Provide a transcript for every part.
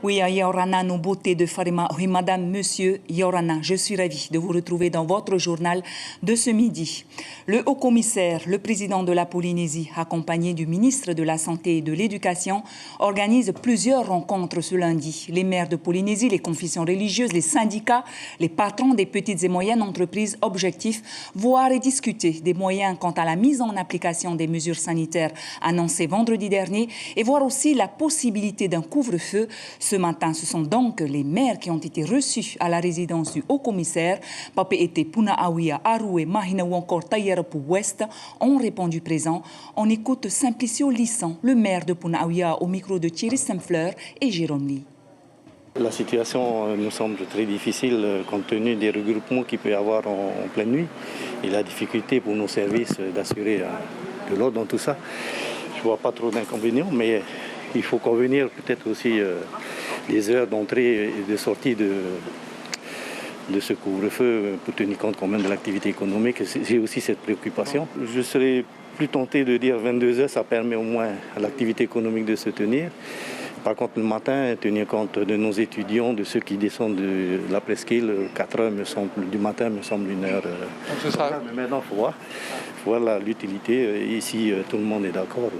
Oui, Yorana, nos beautés de Farima. Oui, madame, monsieur Yorana, je suis ravie de vous retrouver dans votre journal de ce midi. Le haut-commissaire, le président de la Polynésie, accompagné du ministre de la Santé et de l'Éducation, organise plusieurs rencontres ce lundi. Les maires de Polynésie, les confessions religieuses, les syndicats, les patrons des petites et moyennes entreprises, objectifs, voir et discuter des moyens quant à la mise en application des mesures sanitaires annoncées vendredi dernier et voir aussi la possibilité d'un couvre-feu. Ce matin, ce sont donc les maires qui ont été reçus à la résidence du haut-commissaire. Pape Ete, Puna Awia, Aroué, Mahina ou encore Tayarapu Ouest ont répondu présent. On écoute Simplicio Lissan, le maire de Puna Awia, au micro de Thierry Saint-Fleur et Jérôme Lee. La situation nous semble très difficile compte tenu des regroupements qu'il peut y avoir en pleine nuit et la difficulté pour nos services d'assurer de l'ordre dans tout ça. Je ne vois pas trop d'inconvénients, mais il faut convenir peut-être aussi des heures d'entrée et de sortie de ce couvre-feu pour tenir compte quand même de l'activité économique. J'ai aussi cette préoccupation. Je serais plus tenté de dire 22 heures, ça permet au moins à l'activité économique de se tenir. Par contre, le matin, tenir compte de nos étudiants, de ceux qui descendent de la presqu'île, 4 heures du matin me semble une heure. Mais maintenant, il faut voir l'utilité. Ici, tout le monde est d'accord.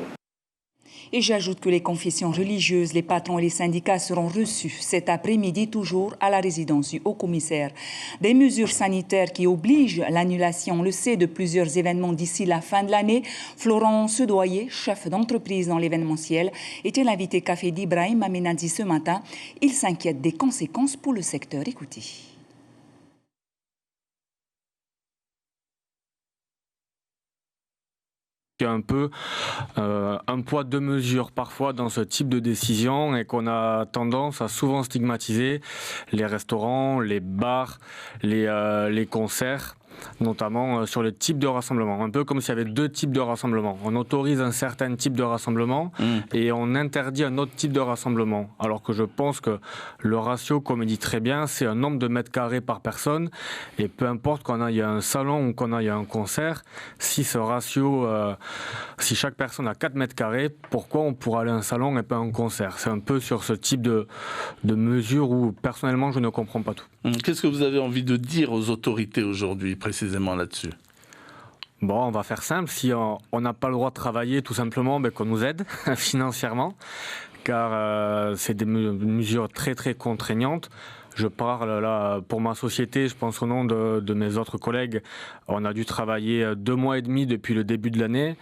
Et j'ajoute que les confessions religieuses, les patrons et les syndicats seront reçus cet après-midi toujours à la résidence du haut-commissaire. Des mesures sanitaires qui obligent l'annulation, on le sait, de plusieurs événements d'ici la fin de l'année. Florent Sedoyer, chef d'entreprise dans l'événementiel, était l'invité café d'Ibrahim Amenadi ce matin. Il s'inquiète des conséquences pour le secteur. Écoutez. Il y a un peu un poids, deux mesures parfois dans ce type de décision et qu'on a tendance à souvent stigmatiser les restaurants, les bars, les concerts, notamment sur le type de rassemblement. Un peu comme s'il y avait deux types de rassemblement. On autorise un certain type de rassemblement et on interdit un autre type de rassemblement. Alors que je pense que le ratio, comme il dit très bien, c'est un nombre de mètres carrés par personne. Et peu importe qu'on aille à un salon ou qu'on aille à un concert, si ce ratio, si chaque personne a 4 mètres carrés, pourquoi on pourrait aller à un salon et pas à un concert? C'est un peu sur ce type de mesure où personnellement je ne comprends pas tout. Qu'est-ce que vous avez envie de dire aux autorités aujourd'hui, précisément là-dessus? Bon, on va faire simple. Si on n'a pas le droit de travailler, tout simplement, qu'on nous aide financièrement, car c'est des mesures très très contraignantes. Je parle là pour ma société, je pense au nom de mes autres collègues. On a dû travailler 2 mois et demi depuis le début de l'année.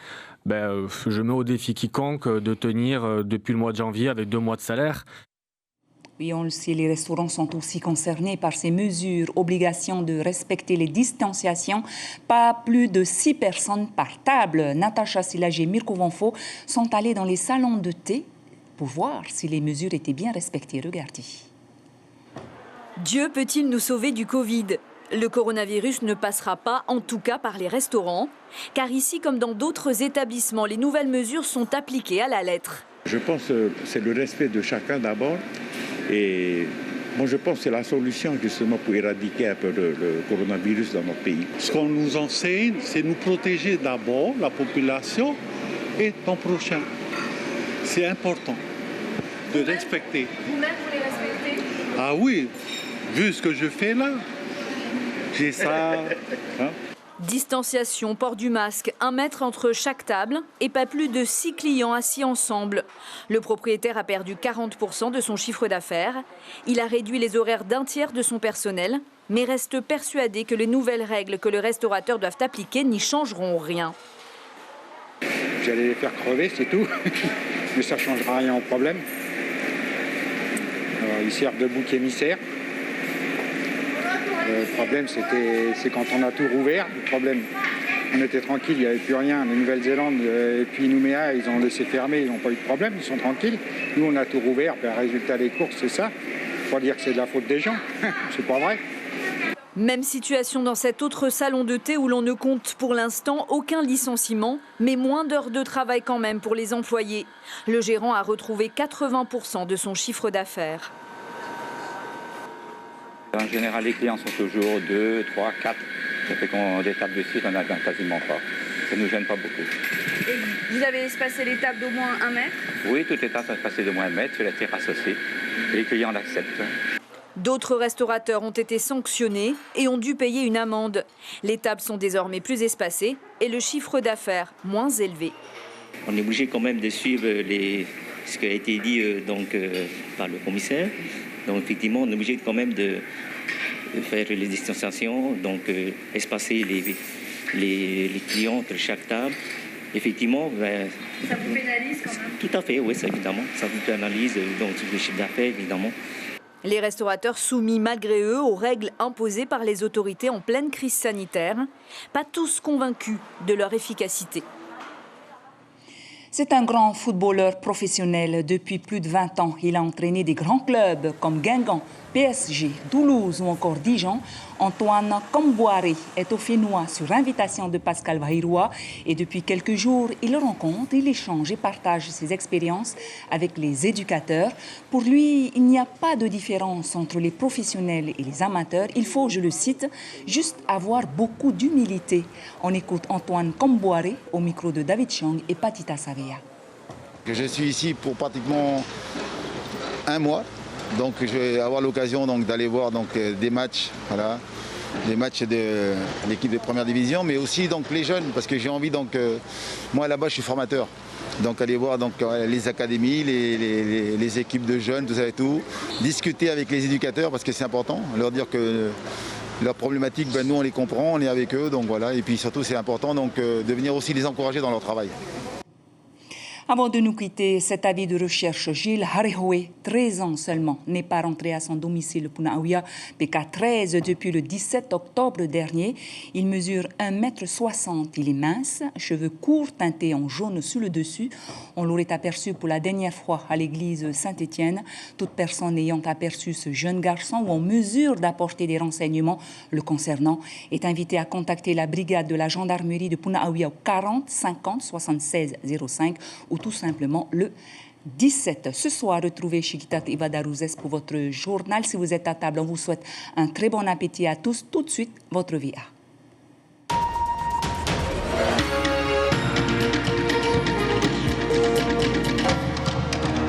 Je mets au défi quiconque de tenir depuis le mois de janvier avec 2 mois de salaire. Oui, on le sait, les restaurants sont aussi concernés par ces mesures. Obligation de respecter les distanciations. Pas plus de 6 personnes par table. Natacha Silage et Mirko Vanfo sont allés dans les salons de thé pour voir si les mesures étaient bien respectées. Regardez. Dieu peut-il nous sauver du Covid ? Le coronavirus ne passera pas, en tout cas par les restaurants, car ici, comme dans d'autres établissements, les nouvelles mesures sont appliquées à la lettre. Je pense que c'est le respect de chacun d'abord. Et moi, je pense que c'est la solution justement pour éradiquer un peu le coronavirus dans notre pays. Ce qu'on nous enseigne, c'est nous protéger d'abord, la population et ton prochain. C'est important de respecter. Vous-même, vous les respectez ? Ah oui, vu ce que je fais là, j'ai ça. Hein? Distanciation, port du masque, 1 mètre entre chaque table et pas plus de 6 clients assis ensemble. Le propriétaire a perdu 40% de son chiffre d'affaires. Il a réduit les horaires d'1 tiers de son personnel, mais reste persuadé que les nouvelles règles que le restaurateur doivent appliquer n'y changeront rien. J'allais les faire crever, c'est tout. Mais ça ne changera rien au problème. Alors, ils servent de bouc émissaire. Le problème, c'est quand on a tout rouvert. Le problème, on était tranquille, il n'y avait plus rien. La Nouvelle-Zélande et puis Nouméa, ils ont laissé fermer, ils n'ont pas eu de problème, ils sont tranquilles. Nous, on a tout rouvert. Résultat des courses, c'est ça. Il faut dire que c'est de la faute des gens. C'est pas vrai. Même situation dans cet autre salon de thé où l'on ne compte pour l'instant aucun licenciement, mais moins d'heures de travail quand même pour les employés. Le gérant a retrouvé 80% de son chiffre d'affaires. En général, les clients sont toujours 2, 3, 4. Ça fait qu'on des tables de suite, on n'en a quasiment pas. Ça ne nous gêne pas beaucoup. Et vous avez espacé les tables d'au moins 1 mètre ? Oui, toutes les tables sont espacées d'au moins 1 mètre sur la terrasse aussi. les clients l'acceptent. D'autres restaurateurs ont été sanctionnés et ont dû payer une amende. Les tables sont désormais plus espacées et le chiffre d'affaires moins élevé. On est obligé quand même de suivre ce qui a été dit par le commissaire. Donc effectivement, on est obligé quand même de faire les distanciations, donc espacer les clients entre chaque table. Effectivement, ça vous pénalise quand même? Tout à fait, oui, ça, évidemment. Ça vous pénalise donc le chiffre d'affaires, évidemment. Les restaurateurs soumis malgré eux aux règles imposées par les autorités en pleine crise sanitaire, pas tous convaincus de leur efficacité. C'est un grand footballeur professionnel. Depuis plus de 20 ans, il a entraîné des grands clubs comme Guingamp, PSG, Toulouse ou encore Dijon. Antoine Kombouaré est au Fénois sur invitation de Pascal Baïroua et depuis quelques jours, il rencontre, il échange et partage ses expériences avec les éducateurs. Pour lui, il n'y a pas de différence entre les professionnels et les amateurs. Il faut, je le cite, juste avoir beaucoup d'humilité. On écoute Antoine Kombouaré au micro de David Chang et Patita Savea. Je suis ici pour pratiquement un mois. Donc je vais avoir l'occasion d'aller voir des matchs, voilà, des matchs de l'équipe de première division, mais aussi les jeunes, parce que j'ai envie moi là-bas je suis formateur, donc aller voir les académies, les équipes de jeunes, tout ça et tout, discuter avec les éducateurs parce que c'est important, leur dire que leurs problématiques, nous on les comprend, on est avec eux, donc voilà, et puis surtout c'est important de venir aussi les encourager dans leur travail. Avant de nous quitter, cet avis de recherche, Gilles Harehoe, 13 ans seulement, n'est pas rentré à son domicile Punaauia, PK13 depuis le 17 octobre dernier. Il mesure 1,60 m, il est mince, cheveux courts teintés en jaune sur le dessus. On l'aurait aperçu pour la dernière fois à l'église Saint-Étienne. Toute personne ayant aperçu ce jeune garçon ou en mesure d'apporter des renseignements le concernant est invitée à contacter la brigade de la gendarmerie de Punaauia au 40 50 76 05 ou tout simplement le 17. Ce soir, retrouvez Chiquitat Ivadarouzes pour votre journal. Si vous êtes à table, on vous souhaite un très bon appétit à tous. Tout de suite, votre VA.